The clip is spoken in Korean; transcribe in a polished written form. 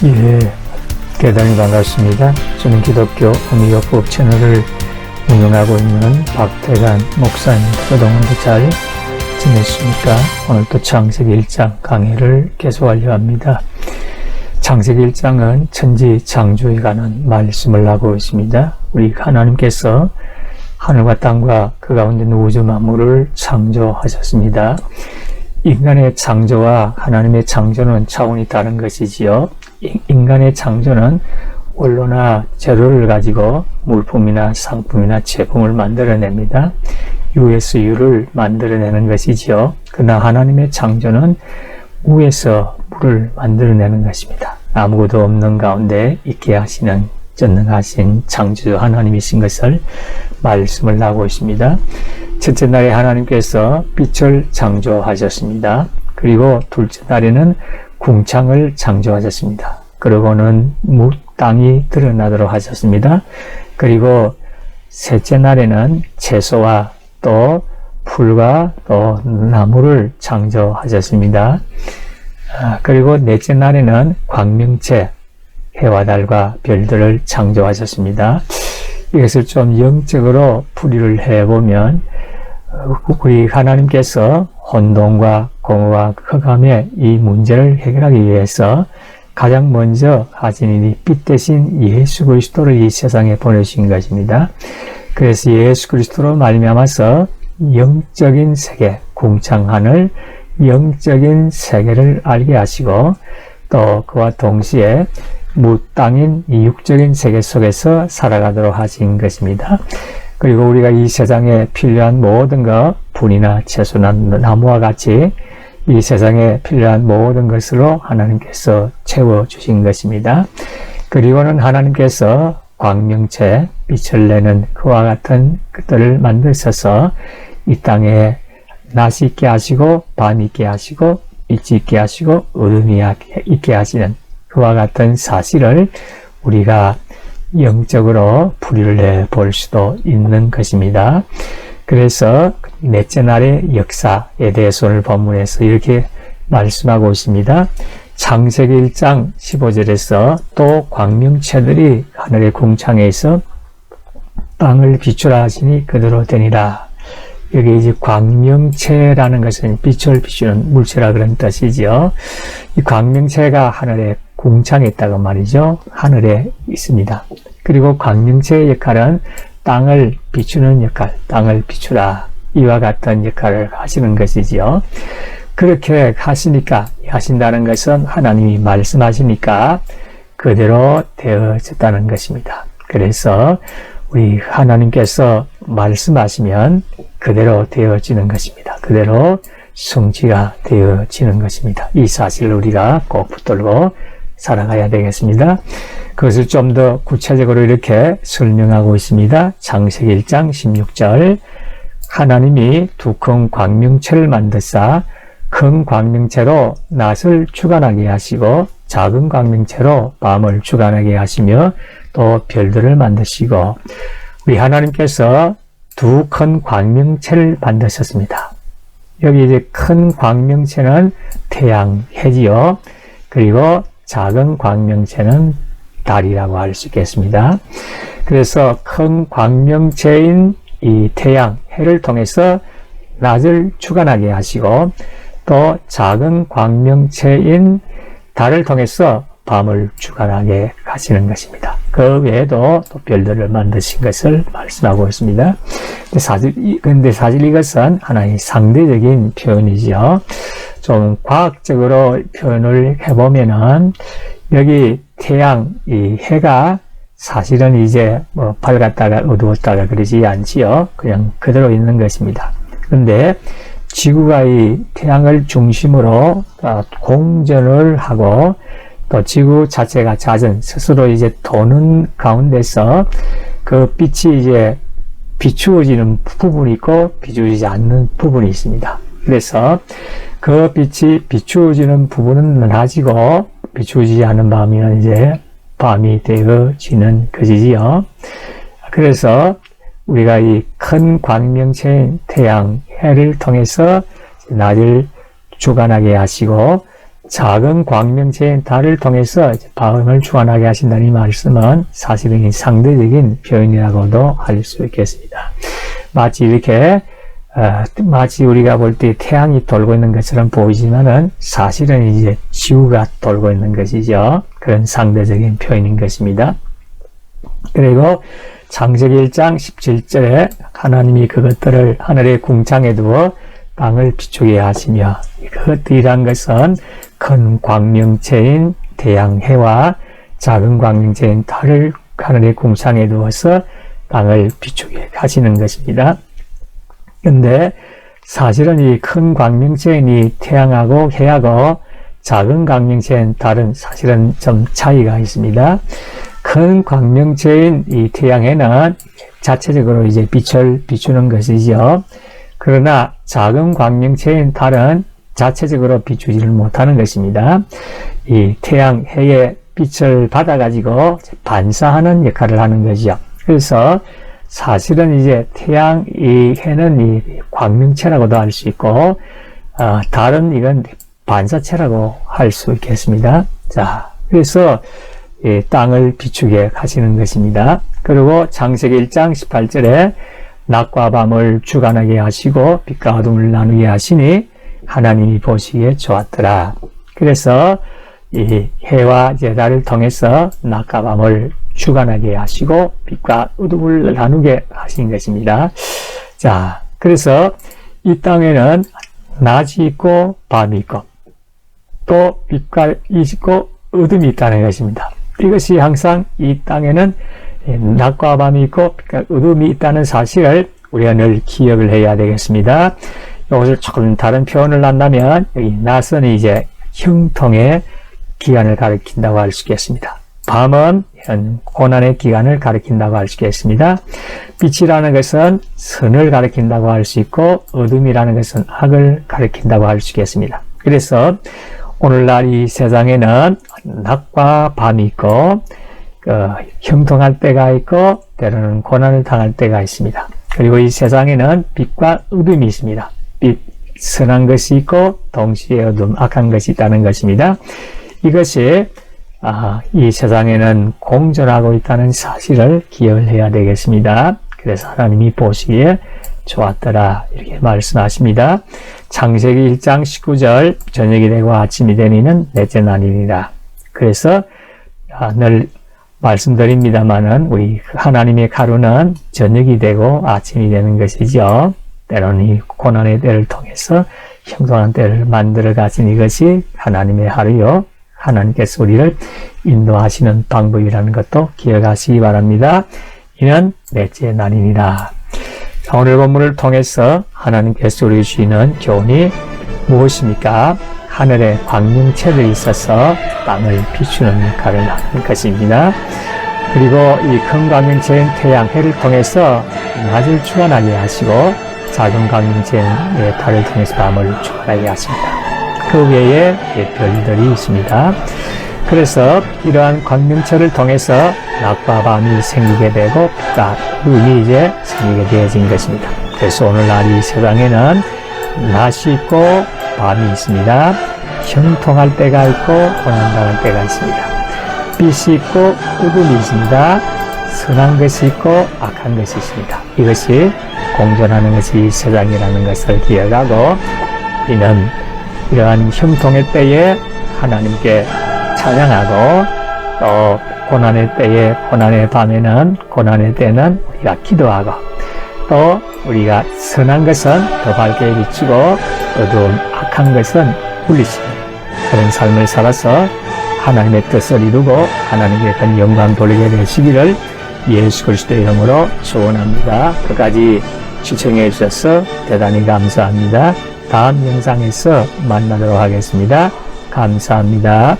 예, 대단히 반갑습니다. 저는 기독교 어미요법 채널을 운영하고 있는 박태관 목사입니다. 그동안도 잘 지냈습니까? 오늘 또 창세기 1장 강의를 계속하려 합니다. 창세기 1장은 천지 창조에 관한 말씀을 하고 있습니다. 우리 하나님께서 하늘과 땅과 그 가운데 있는 우주 만물을 창조하셨습니다. 인간의 창조와 하나님의 창조는 차원이 다른 것이지요. 인간의 창조는 원료나 재료를 가지고 물품이나 상품이나 제품을 만들어냅니다. 유에서 유를 만들어내는 것이지요. 그러나 하나님의 창조는 무에서 물을 만들어내는 것입니다. 아무것도 없는 가운데 있게 하시는 전능하신 창조주 하나님이신 것을 말씀을 하고 있습니다. 첫째 날에 하나님께서 빛을 창조하셨습니다. 그리고 둘째 날에는 궁창을 창조하셨습니다. 그러고는 땅이 드러나도록 하셨습니다. 그리고 셋째 날에는 채소와 또 풀과 또 나무를 창조하셨습니다. 그리고 넷째 날에는 광명체, 해와 달과 별들을 창조하셨습니다. 이것을 좀 영적으로 풀이를 해보면 우리 하나님께서 혼돈과 공허와 흑암의 이 문제를 해결하기 위해서 가장 먼저 하신 일이 빛 대신 예수 그리스도를 이 세상에 보내신 것입니다. 그래서 예수 그리스도로 말미암아서 영적인 세계, 궁창하늘 영적인 세계를 알게 하시고 또 그와 동시에 무땅인 이 육적인 세계 속에서 살아가도록 하신 것입니다. 그리고 우리가 이 세상에 필요한 모든 것, 불이나 채소나 나무와 같이 이 세상에 필요한 모든 것으로 하나님께서 채워주신 것입니다. 그리고는 하나님께서 광명체, 빛을 내는 그와 같은 것들을 만드셔서 이 땅에 낮이 있게 하시고 밤이 있게 하시고 빛이 있게 하시고 어둠이 있게 하시는 그와 같은 사실을 우리가 영적으로 풀이를 해볼 수도 있는 것입니다. 그래서 넷째 날의 역사에 대해서 오늘 본문에서 이렇게 말씀하고 있습니다. 창세기 1장 15절에서 또 광명체들이 하늘의 궁창에 있어 땅을 비추라 하시니 그대로 되니라. 여기 이제 광명체라는 것은 빛을 비추는 물체라 그런 뜻이죠. 이 광명체가 하늘의 궁창에 있다고 말이죠. 하늘에 있습니다. 그리고 광명체의 역할은 땅을 비추는 역할, 땅을 비추라. 이와 같은 역할을 하시는 것이지요. 그렇게 하신다는 것은 하나님이 말씀하시니까 그대로 되어졌다는 것입니다. 그래서 우리 하나님께서 말씀하시면 그대로 되어지는 것입니다. 그대로 성취가 되어지는 것입니다. 이 사실을 우리가 꼭 붙들고 살아가야 되겠습니다. 그것을 좀 더 구체적으로 이렇게 설명하고 있습니다. 창세기 1장 16절 하나님이 두 큰 광명체를 만드사 큰 광명체로 낮을 주관하게 하시고 작은 광명체로 밤을 주관하게 하시며 또 별들을 만드시고 우리 하나님께서 두 큰 광명체를 만드셨습니다. 여기 이제 큰 광명체는 태양, 해지요. 그리고 작은 광명체는 달이라고 할 수 있겠습니다. 그래서 큰 광명체인 이 태양, 해를 통해서 낮을 주관하게 하시고 또 작은 광명체인 달을 통해서 밤을 주관하게 하시는 것입니다. 그 외에도 또 별들을 만드신 것을 말씀하고 있습니다. 근데 사실 이것은 하나의 상대적인 표현이죠. 좀 과학적으로 표현을 해보면은 여기 태양, 이 해가 사실은 이제 뭐 밝았다가 어두웠다가 그러지 않지요. 그냥 그대로 있는 것입니다. 그런데 지구가 이 태양을 중심으로 공전을 하고 또 지구 자체가 자전, 스스로 이제 도는 가운데서 그 빛이 이제 비추어지는 부분이 있고 비추어지지 않는 부분이 있습니다. 그래서 그 빛이 비추어지는 부분은 낮이고 비추어지지 않는 밤이면 이제 밤이 되어지는 것이지요. 그래서 우리가 이 큰 광명체인 태양, 해를 통해서 낮을 주관하게 하시고 작은 광명체인 달을 통해서 밤을 주관하게 하신다는 이 말씀은 사실은 상대적인 표현이라고도 할 수 있겠습니다. 마치 이렇게 마치 우리가 볼 때 태양이 돌고 있는 것처럼 보이지만은 사실은 이제 지구가 돌고 있는 것이죠. 그런 상대적인 표현인 것입니다. 그리고 창세기 1장 17절에 하나님이 그것들을 하늘의 궁창에 두어 땅을 비추게 하시며, 그것들이란 것은 큰 광명체인 태양, 해와 작은 광명체인 달을 하늘의 궁창에 두어서 땅을 비추게 하시는 것입니다. 근데 사실은 이 큰 광명체인 이 태양하고 해하고 작은 광명체인 달은 사실은 좀 차이가 있습니다. 큰 광명체인 이 태양에는 자체적으로 이제 빛을 비추는 것이죠. 그러나 작은 광명체인 달은 자체적으로 비추지를 못하는 것입니다. 이 태양, 해의 빛을 받아가지고 반사하는 역할을 하는 거죠. 그래서 사실은 이제 태양, 이 해는 이 광명체라고도 할 수 있고, 달은 이건 반사체라고 할 수 있겠습니다. 자, 그래서 이 땅을 비추게 하시는 것입니다. 그리고 창세기 1장 18절에 낮과 밤을 주관하게 하시고 빛과 어둠을 나누게 하시니 하나님이 보시기에 좋았더라. 그래서 이 해와 달을 통해서 낮과 밤을 주관하게 하시고 빛과 어둠을 나누게 하신 것입니다. 자, 그래서 이 땅에는 낮이 있고 밤이 있고 또 빛과 있고 어둠이 있다는 것입니다. 이것이 항상 이 땅에는 낮과 밤이 있고 빛과 어둠이 있다는 사실을 우리가 늘 기억을 해야 되겠습니다. 이것을 조금 다른 표현을 한다면 여기 낮은 이제 형통의 기간을 가리킨다고 할 수 있겠습니다. 밤은 고난의 기간을 가리킨다고 할 수 있겠습니다. 빛이라는 것은 선을 가리킨다고 할 수 있고 어둠이라는 것은 악을 가리킨다고 할 수 있겠습니다. 그래서 오늘날 이 세상에는 낮과 밤이 있고 형통할 때가 있고 때로는 고난을 당할 때가 있습니다. 그리고 이 세상에는 빛과 어둠이 있습니다. 빛, 선한 것이 있고 동시에 어둠, 악한 것이 있다는 것입니다. 이것이 이 세상에는 공존하고 있다는 사실을 기억을 해야 되겠습니다. 그래서 하나님이 보시기에 좋았더라 이렇게 말씀하십니다. 창세기 1장 19절 저녁이 되고 아침이 되니는 넷째 날이니라. 그래서 늘 말씀드립니다마는 우리 하나님의 가루는 저녁이 되고 아침이 되는 것이죠. 때로는 이 고난의 때를 통해서 형통한 때를 만들어 가신 이것이 하나님의 하루요. 하나님께서 우리를 인도하시는 방법이라는 것도 기억하시기 바랍니다. 이는 넷째 날이니라. 오늘 본문을 통해서 하나님께서 우리 주시는 교훈이 무엇입니까? 하늘에 광명체들이 있어서 땅을 비추는 역할을 하는 것입니다. 그리고 이 큰 광명체인 태양, 해를 통해서 낮을 주관하게 하시고 작은 광명체인 달을 통해서 밤을 주관하게 하십니다. 그 외에 별들이 있습니다. 그래서 이러한 광명체를 통해서 낮과 밤이 생기게 되고 빛과 어둠이 이제 생기게 되어진 것입니다. 그래서 오늘날 이 세상에는 낮이 있고 밤이 있습니다. 형통할 때가 있고 고난당할 때가 있습니다. 빛이 있고 어둠이 있습니다. 선한 것이 있고 악한 것이 있습니다. 이것이 공존하는 것이 세상이라는 것을 기억하고 이는 이러한 형통의 때에 하나님께 찬양하고 또 고난의 때에 고난의 밤에는 고난의 때는 우리가 기도하고 또 우리가 선한 것은 더 밝게 비추고 어두운 악한 것은 물리치는 그런 삶을 살아서 하나님의 뜻을 이루고 하나님께 큰 영광 돌리게 되시기를 예수 그리스도의 이름으로 축원합니다. 끝까지 시청해 주셔서 대단히 감사합니다. 다음 영상에서 만나도록 하겠습니다. 감사합니다.